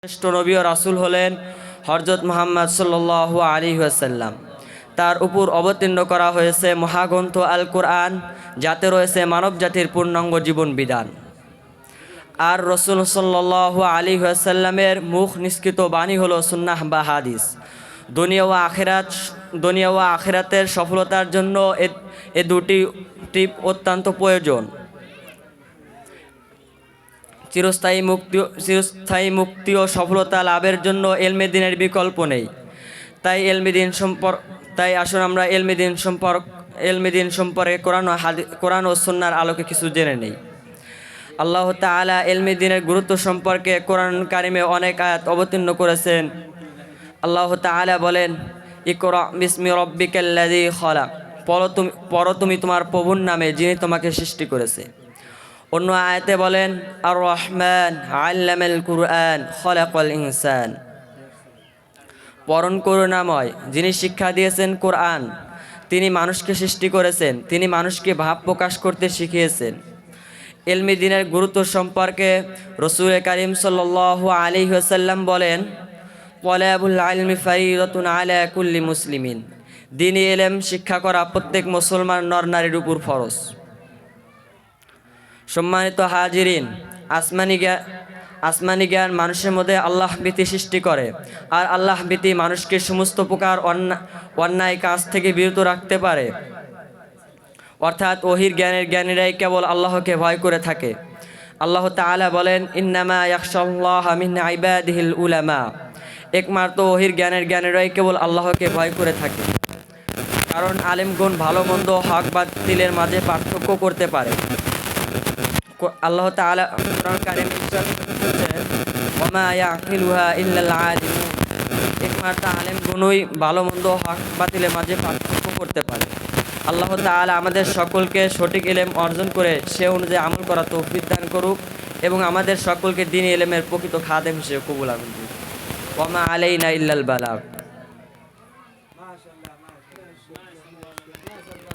শ্রেষ্ঠ নবী ও রাসূল হলেন হযরত মুহাম্মদ সাল্লাল্লাহু আলাইহি ওয়াসাল্লাম। তার উপর অবতীর্ণ করা হয়েছে মহাগ্রন্থ আল কোরআন, যাতে রয়েছে মানবজাতির পূর্ণাঙ্গ জীবন বিধান। আর রাসূল সাল্লাল্লাহু আলাইহি ওয়াসাল্লামের মুখ নিঃসৃত বাণী হলো সুন্নাহ বা হাদিস। দুনিয়া ও আখিরাতের সফলতার জন্য এ দুটি টিপ অত্যন্ত প্রয়োজন। চিরস্থায়ী মুক্তি ও সফলতা লাভের জন্য ইলমে দ্বীনের বিকল্প নেই। তাই আসুন আমরা ইলমে দ্বীন সম্পর্কে কোরআন ও সুন্নাহর আলোকে কিছু জেনে নেই। আল্লাহ তাআলা ইলমে দ্বীনের গুরুত্ব সম্পর্কে কোরআন কারিমে অনেক আয়াত অবতীর্ণ করেছেন। আল্লাহ তাআলা বলেন, ইকরা বিসমি রাব্বিকাল্লাযী খলাক, পড়ো তুমি তোমার প্রভুর নামে, যিনি তোমাকে সৃষ্টি করেছে। অন্য আয়াতে বলেন, আর রহমান আল্লামাল কুরআন খলাকাল ইনসান, পরম করুণাময় যিনি শিক্ষা দিয়েছেন কোরআন, তিনি মানুষকে সৃষ্টি করেছেন, তিনি মানুষকে ভাব প্রকাশ করতে শিখিয়েছেন। ইলমে দ্বীনের গুরুত্ব সম্পর্কে রাসূল কারীম সাল্লাল্লাহু আলাইহি ওয়াসাল্লাম বলেন, তালাবুল ইলমি ফারিদাতুন আলা কুল্লি মুসলিমিন, দ্বীনি ইলম শিক্ষা করা প্রত্যেক মুসলমান নর নারীর উপর ফরজ। সম্মানিত হাজিরিন, আসমানি জ্ঞান মানুষের মধ্যে আল্লাহ ভীতি সৃষ্টি করে, আর আল্লাহ ভীতি মানুষকে সমস্ত প্রকার অন্যায় কাজ থেকে বিরত রাখতে পারে। অর্থাৎ ওহির জ্ঞানীরাই কেবল আল্লাহকে ভয় করে থাকে। আল্লাহ তাআলা বলেন, ইন্নামা ইয়াখশাল্লাহা মিন ইবাদিহিল উলামা, একমাত্র ওহির জ্ঞানীরাই কেবল আল্লাহকে ভয় করে থাকে। কারণ আলেমগণ ভালো মন্দ, হক বাতিলের মাঝে পার্থক্য করতে পারে। আল্লাহ তাআলা কোরআন কারীমে বলেছেন, ওয়ামা ইয়াকিলুহা ইল্লাল আলিমুন, একমাত্র আলেমগণই ভালো মন্দ, হক বাতিলের মাঝে পার্থক্য করতে পারে। আল্লাহ তাআলা আমাদের সকলকে সঠিক ইলম অর্জন করে সে অনুযায়ী আমল করা তৌফিক দান করুক এবং আমাদের সকলকে দ্বীনি ইলমের প্রকৃত খাদেম হিসেবে কবুল করুন। ওয়ামা আলাইনা ইল্লাল বালাগ।